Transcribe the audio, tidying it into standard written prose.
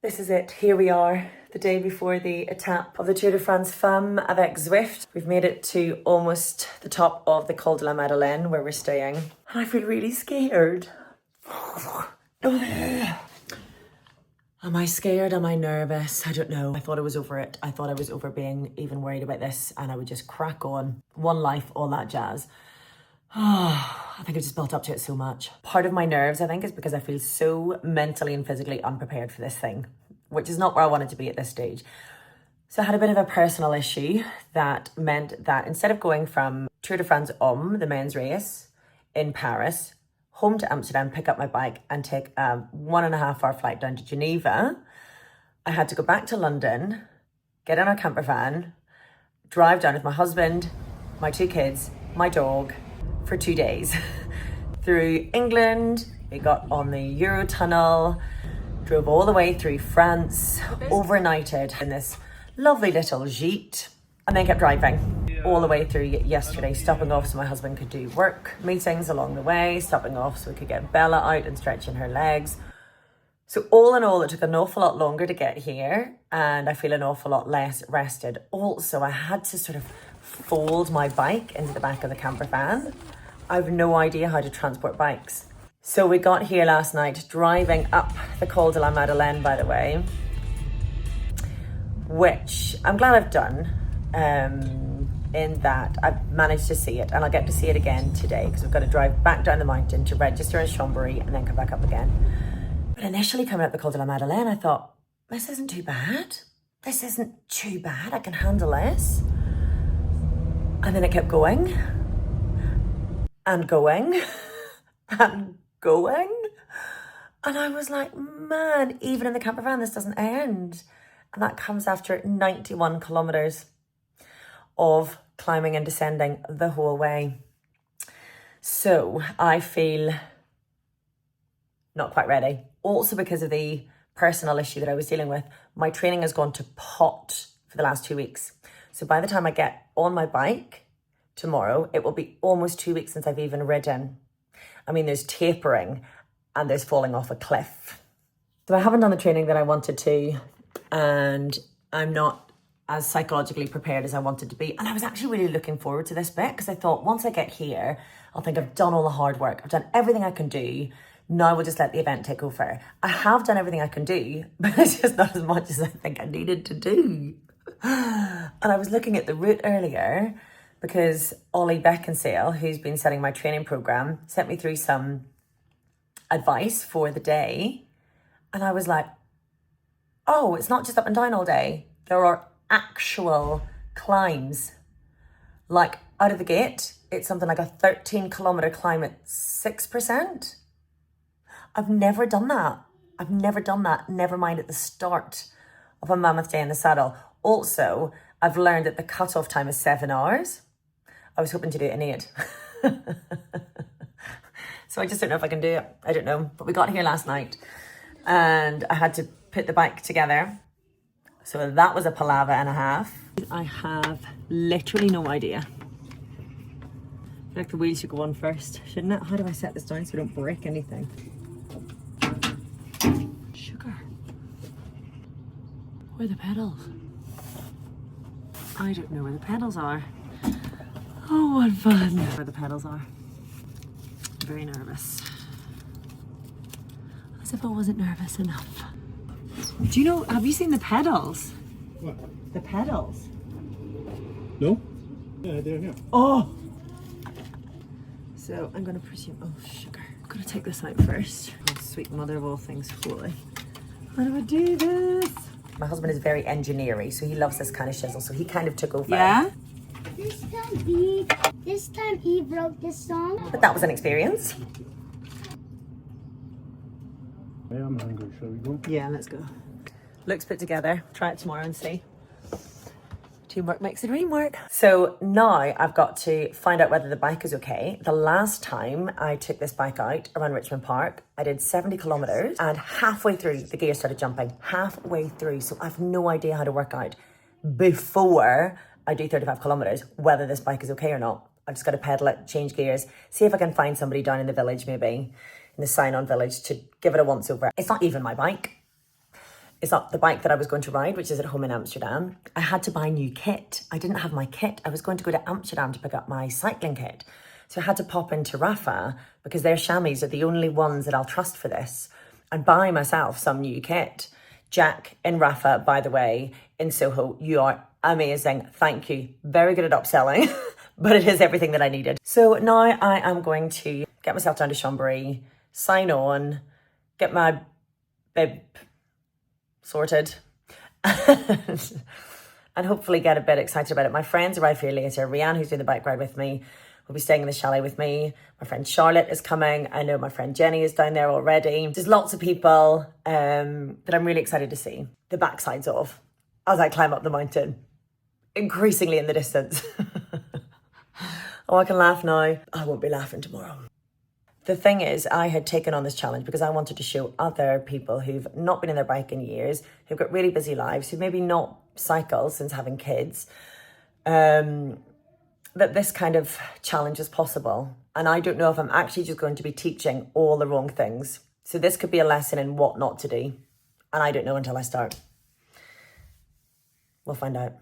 This is it. Here we are, the day before the Etape of the Tour de France Femmes avec Zwift. We've made it to almost the top of the Col de la Madeleine where we're staying. And I feel really scared. Am I scared? Am I nervous? I don't know. I thought I was over it. I thought I was over being even worried about this and I would just crack on. One life, all that jazz. I think I've just built up to it so much. Part of my nerves, I think, is because I feel so mentally and physically unprepared for this thing, which is not where I wanted to be at this stage. So I had a bit of a personal issue that meant that instead of going from Tour de France Hommes, the men's race in Paris, home to Amsterdam, pick up my bike and take a 1.5 hour flight down to Geneva, I had to go back to London, get in our camper van, drive down with my husband, my 2 kids, my dog, for 2 days through England. We got on the Eurotunnel, drove all the way through France, overnighted in this lovely little gîte, and then kept driving all the way through yesterday, stopping off so my husband could do work meetings along the way, stopping off so we could get Bella out and stretching her legs. So all in all, it took an awful lot longer to get here and I feel an awful lot less rested. Also, I had to sort of fold my bike into the back of the camper van. I've no idea how to transport bikes. So we got here last night, driving up the Col de la Madeleine, by the way, which I'm glad I've done, in that I've managed to see it, and I'll get to see it again today because we've got to drive back down the mountain to register in Chambéry and then come back up again. But initially coming up the Col de la Madeleine, I thought, this isn't too bad. This isn't too bad. I can handle this. And then it kept going and going and going. And I was like, man, even in the camper van, this doesn't end. And that comes after 91 kilometers of climbing and descending the whole way. So I feel not quite ready. Also because of the personal issue that I was dealing with, my training has gone to pot for the last 2 weeks. So by the time I get on my bike tomorrow, it will be almost 2 weeks since I've even ridden. I mean, there's tapering and there's falling off a cliff. So I haven't done the training that I wanted to, and I'm not as psychologically prepared as I wanted to be. And I was actually really looking forward to this bit because I thought once I get here, I'll think I've done all the hard work. I've done everything I can do. Now we'll just let the event take over. I have done everything I can do, but it's just not as much as I think I needed to do. And I was looking at the route earlier because Ollie Beckinsale, who's been setting my training program, sent me through some advice for the day. And I was like, oh, it's not just up and down all day. There are actual climbs. Like out of the gate, it's something like a 13-kilometer climb at 6%. I've never done that. Never mind at the start of a mammoth day in the saddle. Also, I've learned that the cutoff time is 7 hours. I was hoping to do it in 8. So I just don't know if I can do it. I don't know. But we got here last night and I had to put the bike together. So that was a palaver and a half. I have literally no idea. I feel like the wheels should go on first, shouldn't it? How do I set this down so I don't break anything? Sugar. Where are the pedals? I don't know where the pedals are. Oh, what fun. Where the pedals are. I'm very nervous. As if I wasn't nervous enough. Do you know, have you seen the pedals? What? The pedals. No? Yeah, they're here. Oh! So I'm going to presume, oh sugar. I'm going to take this out first. Oh, sweet mother of all things holy. How do I do this? My husband is very engineering, so he loves this kind of shizzle, so he kind of took over. Yeah? This time he wrote this song. But that was an experience. I am hungry, shall we go? Yeah, let's go. Looks put together. Try it tomorrow and see. Teamwork makes the dream work. So now I've got to find out whether the bike is okay. The last time I took this bike out around Richmond Park, I did 70 kilometers and halfway through the gear started jumping. Halfway through. So I've no idea how to work out before I do 35 kilometers whether this bike is okay or not. I've just got to pedal it, change gears, see if I can find somebody down in the village, maybe in the sign-on village, to give it a once over. It's not even my bike. It's not the bike that I was going to ride, which is at home in Amsterdam. I had to buy new kit. I didn't have my kit. I was going to go to Amsterdam to pick up my cycling kit. So I had to pop into Rafa, because their chamois are the only ones that I'll trust for this, and buy myself some new kit. Jack in Rafa, by the way, in Soho, you are amazing. Thank you. Very good at upselling, but it is everything that I needed. So now I am going to get myself down to Chambéry, sign on, get my bib sorted, and hopefully get a bit excited about it. My friends arrive here later. Rianne, who's doing the bike ride with me, will be staying in the chalet with me. My friend Charlotte is coming. I know my friend Jenny is down there already. There's lots of people that I'm really excited to see the backsides of as I climb up the mountain, increasingly in the distance. Oh, I can laugh now. I won't be laughing tomorrow. The thing is, I had taken on this challenge because I wanted to show other people who've not been in their bike in years, who've got really busy lives, who maybe not cycled since having kids, that this kind of challenge is possible. And I don't know if I'm actually just going to be teaching all the wrong things. So this could be a lesson in what not to do. And I don't know until I start. We'll find out.